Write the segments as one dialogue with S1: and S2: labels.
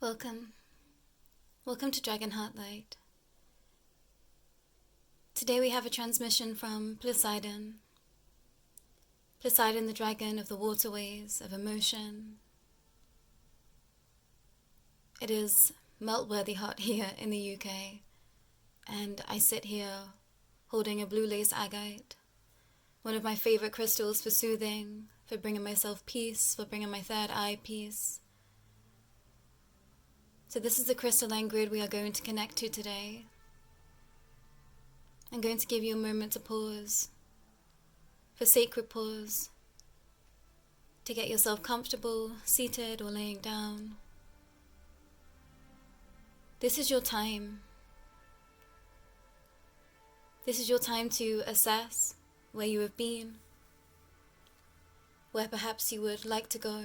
S1: Welcome. Welcome to Dragon Heartlight. Today we have a transmission from Plesidon. Plesidon, the dragon of the waterways of emotion. It is melt-worthy hot here in the UK, and I sit here holding a blue lace agate, one of my favorite crystals for soothing, for bringing myself peace, for bringing my third eye peace. So this is the crystalline grid we are going to connect to today. I'm going to give you a moment to pause, for sacred pause, to get yourself comfortable, seated or laying down. This is your time. This is your time to assess where you have been, where perhaps you would like to go.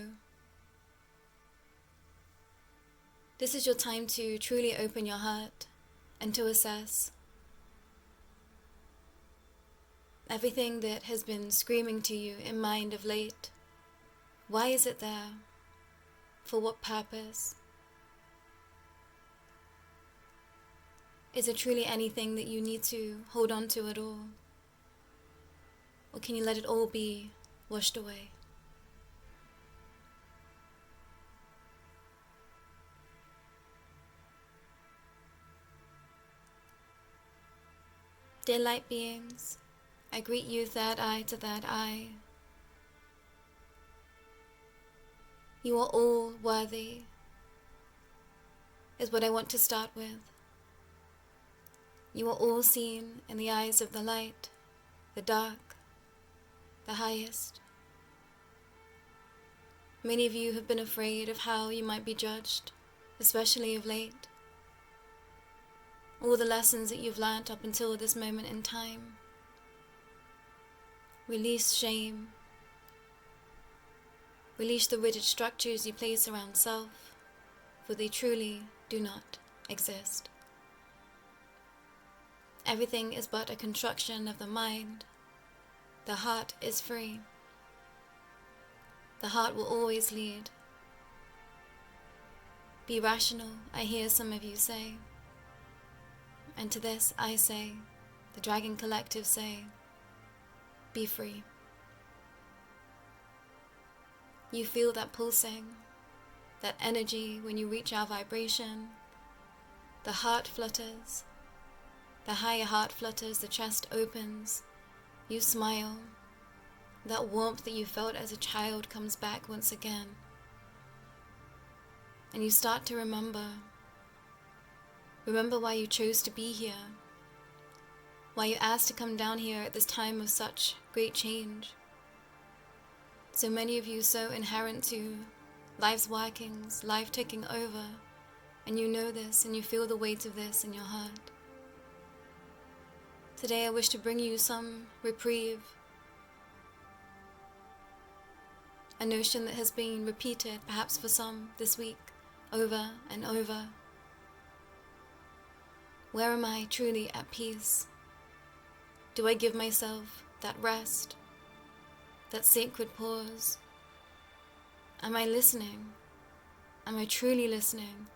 S1: This is your time to truly open your heart and to assess everything that has been screaming to you in mind of late. Why is it there? For what purpose? Is it truly anything that you need to hold on to at all? Or can you let it all be washed away? Dear light beings, I greet you third eye to third eye. You are all worthy, is what I want to start with. You are all seen in the eyes of the light, the dark, the highest. Many of you have been afraid of how you might be judged, especially of late. All the lessons that you've learnt up until this moment in time. Release shame. Release the rigid structures you place around self, for they truly do not exist. Everything is but a construction of the mind. The heart is free. The heart will always lead. Be rational, I hear some of you say. And to this I say, the Dragon Collective say, be free. You feel that pulsing, that energy when you reach our vibration. The heart flutters, the higher heart flutters, the chest opens, you smile. That warmth that you felt as a child comes back once again. And you start to remember. Remember why you chose to be here, why you asked to come down here at this time of such great change. So many of you so inherent to life's workings, life taking over, and you know this and you feel the weight of this in your heart. Today I wish to bring you some reprieve, a notion that has been repeated perhaps for some this week, over and over. Where am I truly at peace? Do I give myself that rest, that sacred pause? Am I listening? Am I truly listening?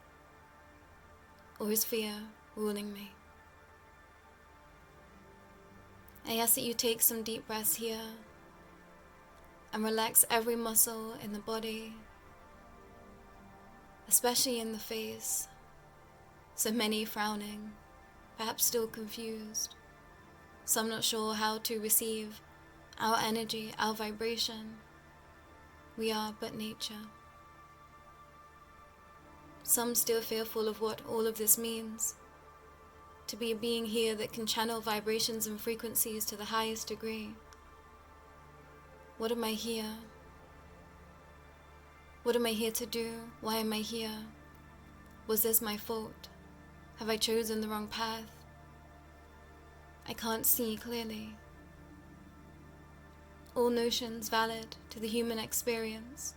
S1: Or is fear ruling me? I ask that you take some deep breaths here and relax every muscle in the body, especially in the face. So many frowning, perhaps still confused, some not sure how to receive our energy, our vibration. We are but nature. Some still fearful of what all of this means, to be a being here that can channel vibrations and frequencies to the highest degree. What am I here? What am I here to do? Why am I here? Was this my fault? Have I chosen the wrong path? I can't see clearly. All notions valid to the human experience,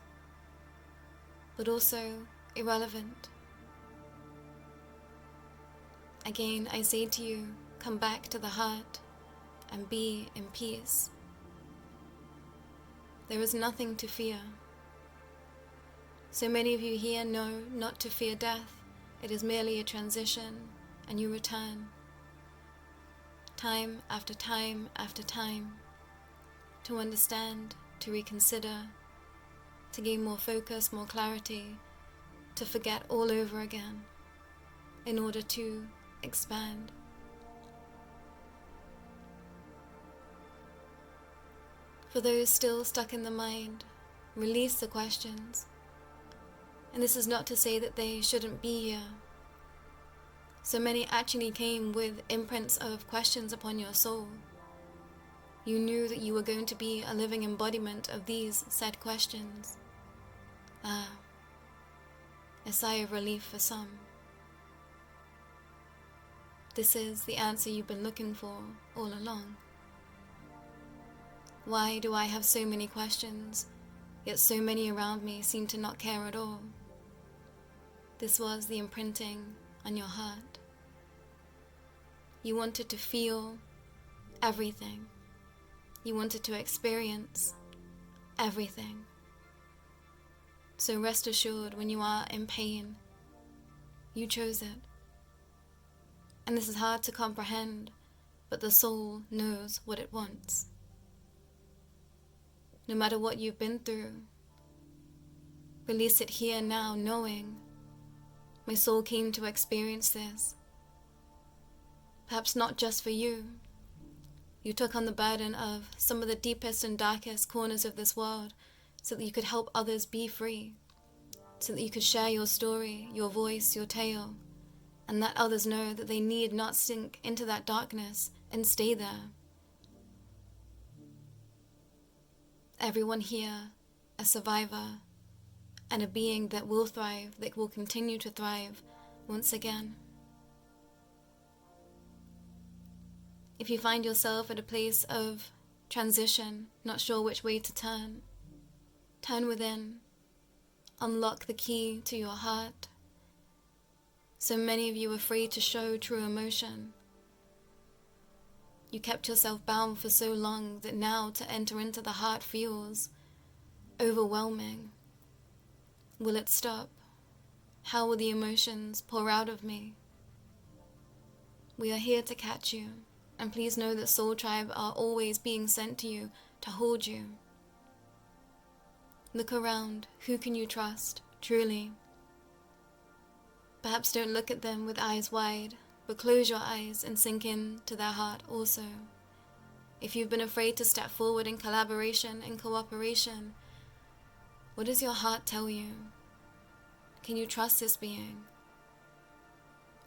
S1: but also irrelevant. Again, I say to you, come back to the heart and be in peace. There is nothing to fear. So many of you here know not to fear death. It is merely a transition, and you return. Time after time after time, to understand, to reconsider, to gain more focus, more clarity, to forget all over again, in order to expand. For those still stuck in the mind, release the questions. And this is not to say that they shouldn't be here. So many actually came with imprints of questions upon your soul. You knew that you were going to be a living embodiment of these said questions. A sigh of relief for some. This is the answer you've been looking for all along. Why do I have so many questions, yet so many around me seem to not care at all? This was the imprinting on your heart. You wanted to feel everything. You wanted to experience everything. So rest assured, when you are in pain, you chose it. And this is hard to comprehend, but the soul knows what it wants. No matter what you've been through, release it here now, knowing my soul came to experience this. Perhaps not just for you. You took on the burden of some of the deepest and darkest corners of this world so that you could help others be free, so that you could share your story, your voice, your tale, and let others know that they need not sink into that darkness and stay there. Everyone here, a survivor, and a being that will thrive, that will continue to thrive once again. If you find yourself at a place of transition, not sure which way to turn within, unlock the key to your heart. So many of you are afraid to show true emotion. You kept yourself bound for so long that now to enter into the heart feels overwhelming. Will it stop? How will the emotions pour out of me? We are here to catch you, and please know that Soul Tribe are always being sent to you to hold you. Look around. Who can you trust, truly? Perhaps don't look at them with eyes wide, but close your eyes and sink in to their heart also. If you've been afraid to step forward in collaboration and cooperation, what does your heart tell you? Can you trust this being?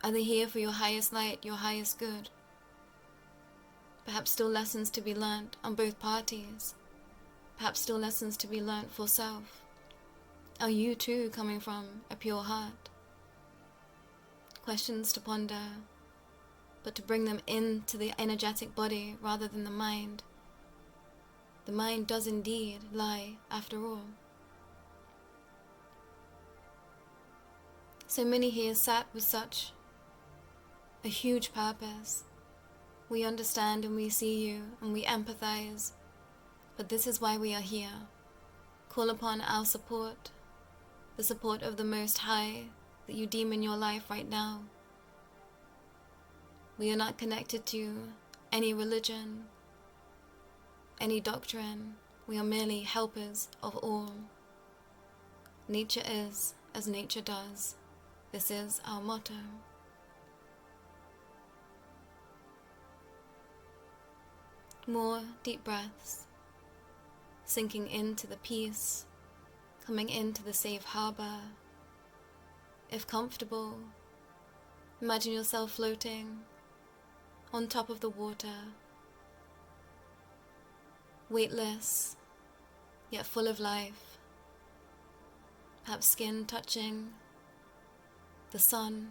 S1: Are they here for your highest light, your highest good? Perhaps still lessons to be learnt on both parties. Perhaps still lessons to be learnt for self. Are you too coming from a pure heart? Questions to ponder, but to bring them into the energetic body rather than the mind. The mind does indeed lie after all. So many here sat with such a huge purpose. We understand and we see you and we empathize, but this is why we are here. Call upon our support, the support of the Most High that you deem in your life right now. We are not connected to any religion, any doctrine. We are merely helpers of all. Nature is as nature does. This is our motto. More deep breaths, sinking into the peace, coming into the safe harbor. If comfortable, imagine yourself floating on top of the water, weightless, yet full of life. Perhaps skin touching the sun,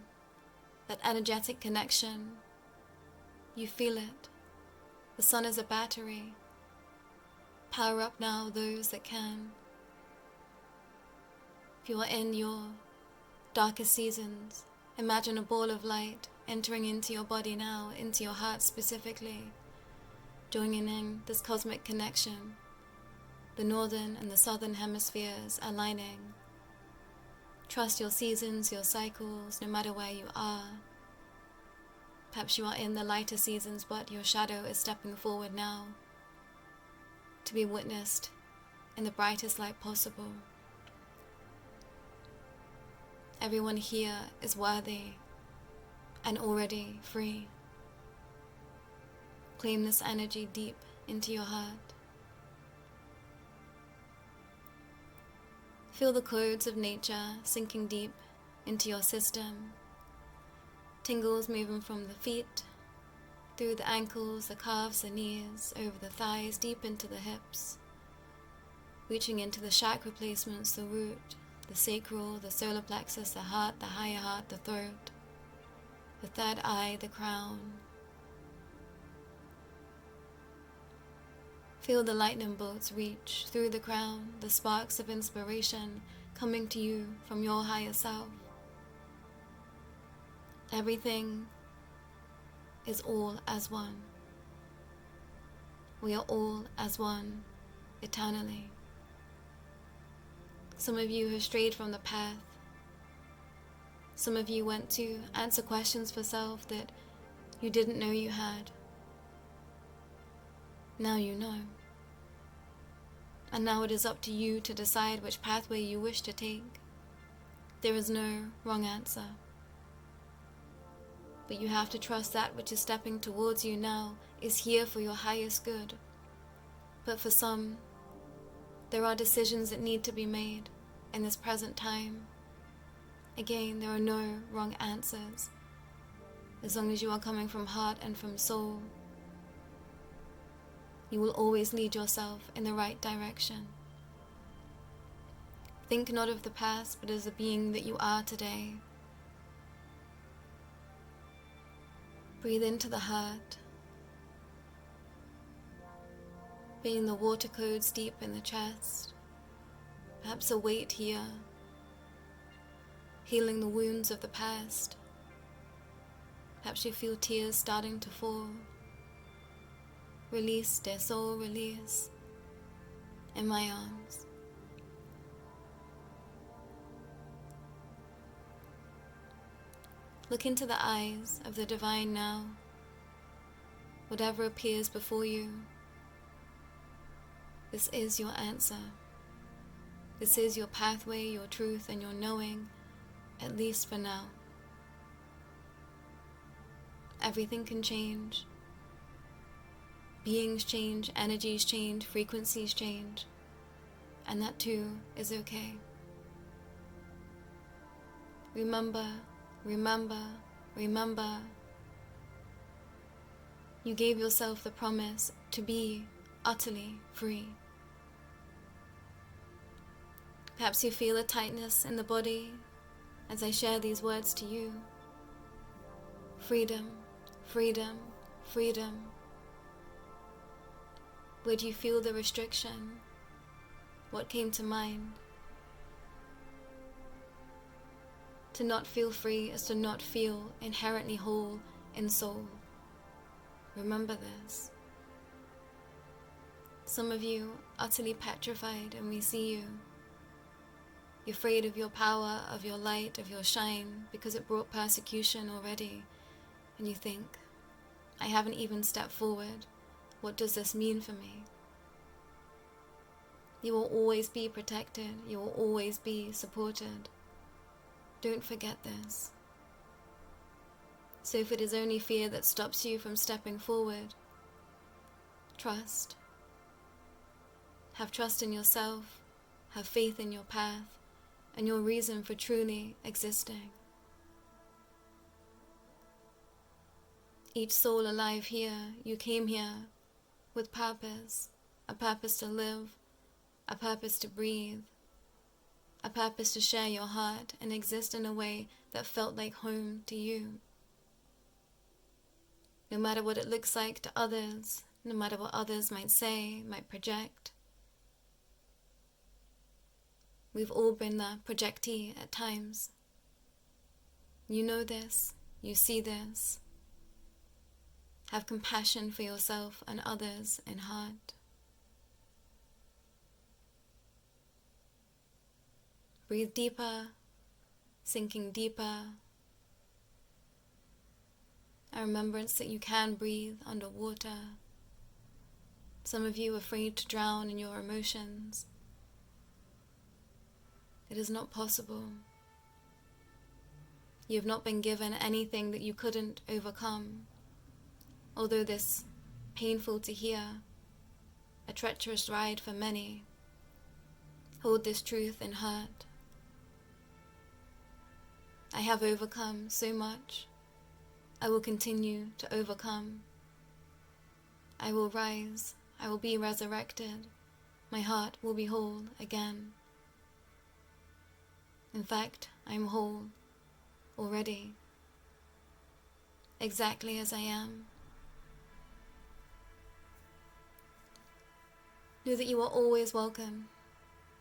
S1: that energetic connection. You feel it. The sun is a battery. Power up now those that can. If you are in your darkest seasons, imagine a ball of light entering into your body now, into your heart specifically, joining in this cosmic connection. The northern and the southern hemispheres aligning, Trust your seasons, your cycles, no matter where you are. Perhaps you are in the lighter seasons, but your shadow is stepping forward now to be witnessed in the brightest light possible. Everyone here is worthy and already free. Claim this energy deep into your heart. Feel the codes of nature sinking deep into your system. Tingles moving from the feet, through the ankles, the calves, the knees, over the thighs, deep into the hips, reaching into the chakra placements, the root, the sacral, the solar plexus, the heart, the higher heart, the throat, the third eye, the crown. Feel the lightning bolts reach through the crown, the sparks of inspiration coming to you from your higher self. Everything is all as one. We are all as one, eternally. Some of you have strayed from the path. Some of you went to answer questions for self that you didn't know you had. Now you know. And now it is up to you to decide which pathway you wish to take. There is no wrong answer. But you have to trust that which is stepping towards you now is here for your highest good. But for some, there are decisions that need to be made in this present time. Again, there are no wrong answers. As long as you are coming from heart and from soul, you will always lead yourself in the right direction. Think not of the past, but as the being that you are today. Breathe into the heart, feeling the water codes deep in the chest, perhaps a weight here, healing the wounds of the past. Perhaps you feel tears starting to fall. Release, dear soul, release in my arms. Look into the eyes of the divine now. Whatever appears before you, this is your answer. This is your pathway, your truth, and your knowing, at least for now. Everything can change. Beings change, energies change, frequencies change, and that too is okay. Remember, remember, remember. You gave yourself the promise to be utterly free. Perhaps you feel a tightness in the body as I share these words to you. Freedom, freedom, freedom. Where do you feel the restriction? What came to mind? To not feel free is to not feel inherently whole in soul. Remember this. Some of you utterly petrified, and we see you. You're afraid of your power, of your light, of your shine, because it brought persecution already. And you think, I haven't even stepped forward. What does this mean for me? You will always be protected. You will always be supported. Don't forget this. So if it is only fear that stops you from stepping forward, trust. Have trust in yourself, have faith in your path, and your reason for truly existing. Each soul alive here, you came here with purpose, a purpose to live, a purpose to breathe, a purpose to share your heart and exist in a way that felt like home to you. No matter what it looks like to others, no matter what others might say, might project. We've all been the projectee at times. You know this, you see this. Have compassion for yourself and others in heart. Breathe deeper, sinking deeper. A remembrance that you can breathe underwater. Some of you are afraid to drown in your emotions. It is not possible. You have not been given anything that you couldn't overcome. Although this painful to hear, a treacherous ride for many, hold this truth in heart. I have overcome so much. I will continue to overcome. I will rise. I will be resurrected. My heart will be whole again. In fact, I am whole already, exactly as I am. Know that you are always welcome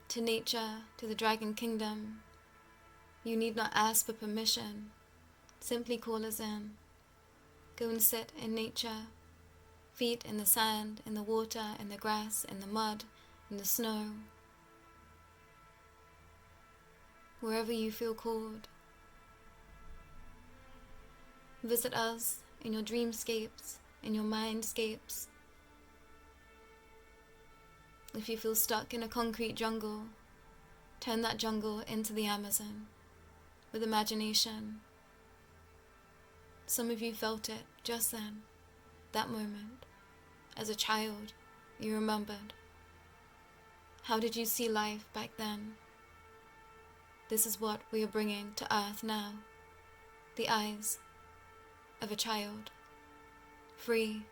S1: to nature, to the Dragon Kingdom. You need not ask for permission. Simply call us in. Go and sit in nature, feet in the sand, in the water, in the grass, in the mud, in the snow. Wherever you feel called. Visit us in your dreamscapes, in your mindscapes. If you feel stuck in a concrete jungle, turn that jungle into the Amazon with imagination. Some of you felt it just then, that moment. As a child, you remembered. How did you see life back then? This is what we are bringing to earth now. The eyes of a child. Free.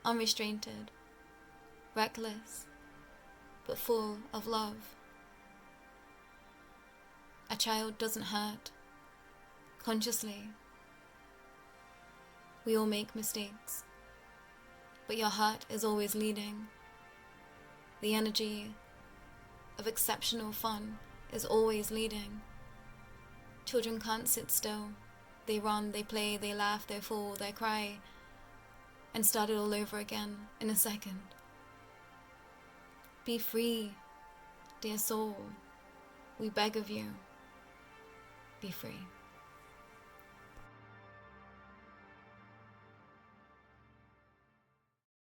S1: Unrestrained. Reckless. But full of love. A child doesn't hurt. Consciously. We all make mistakes. But your heart is always leading. The energy of exceptional fun is always leading. Children can't sit still. They run, they play, they laugh, they fall, they cry, and start it all over again in a second. Be free, dear soul. We beg of you. Be free.